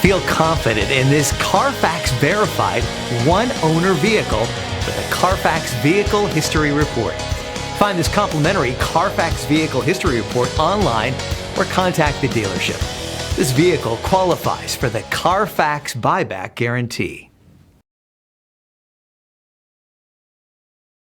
Feel confident in this Carfax verified one-owner vehicle with a Carfax Vehicle History Report. Find this complimentary Carfax Vehicle History Report online or contact the dealership. This vehicle qualifies for the Carfax Buyback Guarantee.